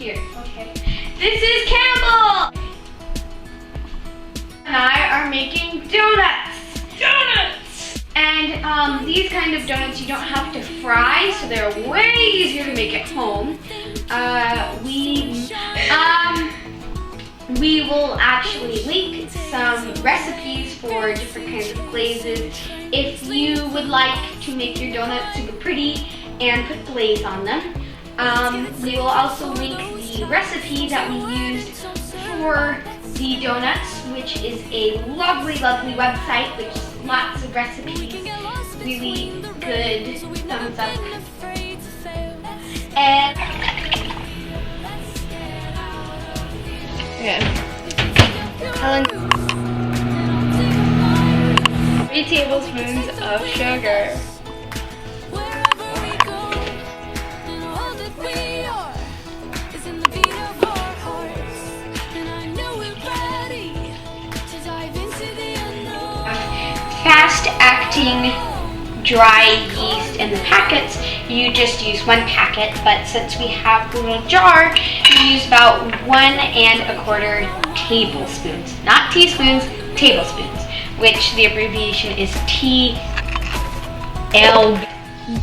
Here, okay. This is Campbell! And I are making donuts. Donuts! And these kind of donuts you don't have to fry, so they're way easier to make at home. We will actually link some recipes for different kinds of glazes if you would like to make your donuts super pretty and put glaze on them. We will also link the recipe that we used for the donuts, which is a lovely, lovely website with lots of recipes. Really good, thumbs up. And yeah. 3 tablespoons of sugar. Fast-acting dry yeast in the packets, you just use 1 packet, but since we have the little jar, you use about 1 1/4 tablespoons. Not teaspoons, tablespoons, which the abbreviation is TL.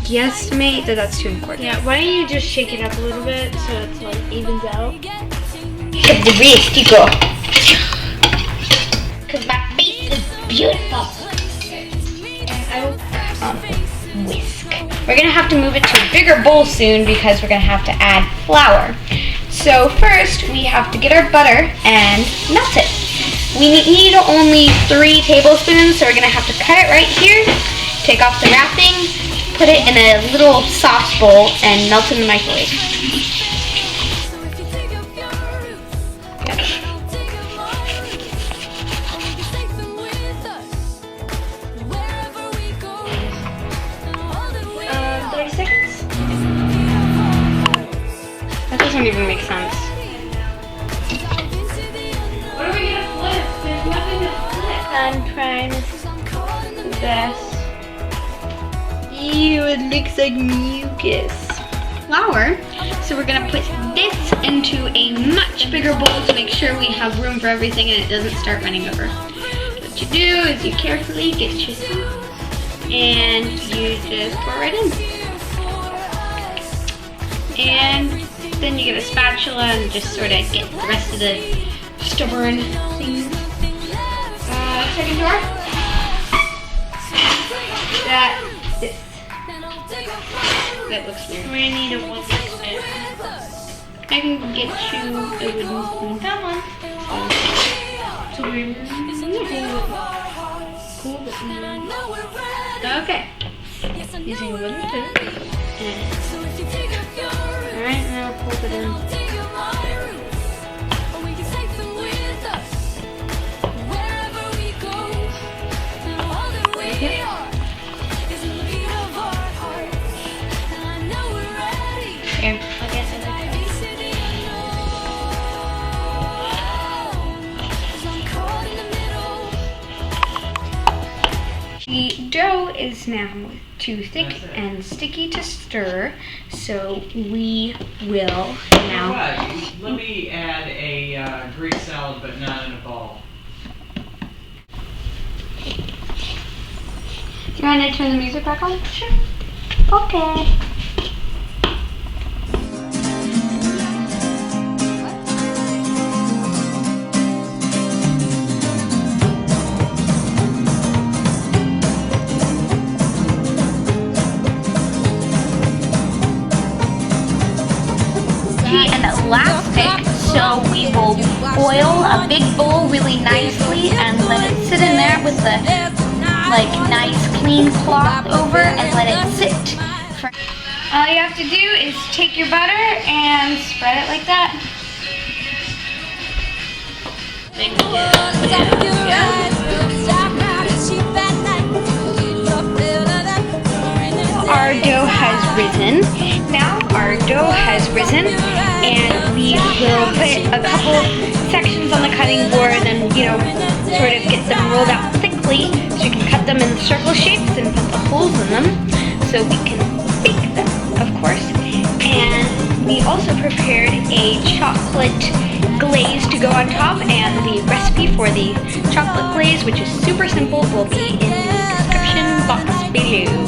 Guesstimate that that's 2 1/4. Yeah, why don't you just shake it up a little bit so it's like evens out? Give the wrist, you go. Because my face is beautiful. Whisk. We're gonna have to move it to a bigger bowl soon because we're gonna have to add flour. So first we have to get our butter and melt it. We need only 3 tablespoons, so we're gonna have to cut it right here, take off the wrapping, put it in a little sauce bowl and melt in the microwave. That doesn't even make sense. What are we gonna flip? There's nothing to flip. I'm trying this. Ew, it looks like mucus. Flour. So we're gonna put this into a much bigger bowl to make sure we have room for everything and it doesn't start running over. What you do is you carefully get your soup and you just pour right in. And then you get a spatula and just sort of get the rest of the stubborn things. Second jar. This. That looks weird. We need a wooden spoon. I can get you a wooden spoon. Come on. So we're okay. Using a wooden spoon. Alright, now hold it in. Here, I'll get it. The dough is now too thick and sticky to stir, so we will now. Let me add a Greek salad, but not in a ball. Do you want to turn the music back on? Sure. Okay. And elastic, so we will oil a big bowl really nicely and let it sit in there with the nice clean cloth over and let it sit. All you have to do is take your butter and spread it like that. Our dough has risen. Now our dough has risen, and we will put a couple sections on the cutting board and, sort of get them rolled out thickly so you can cut them in circle shapes and put the holes in them so we can bake them, of course. And we also prepared a chocolate glaze to go on top, and the recipe for the chocolate glaze, which is super simple, will be in the description box below.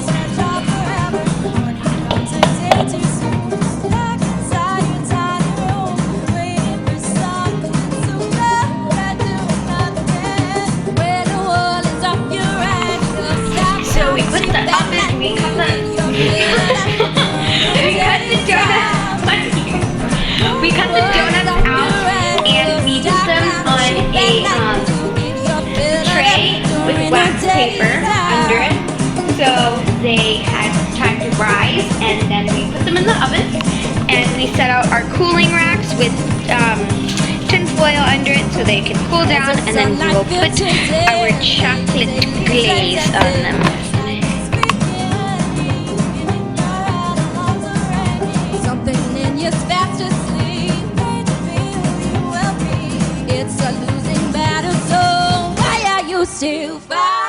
So we put the oven, we cut the we cut the donuts out, and we put them on a tray with wax paper under it, so they had time to rise, and then we put them in the oven, and we set out our cooling racks with tin foil under it so they can cool down, and then we will put our chocolate glaze on them. It's a losing battle, so why are you still fighting?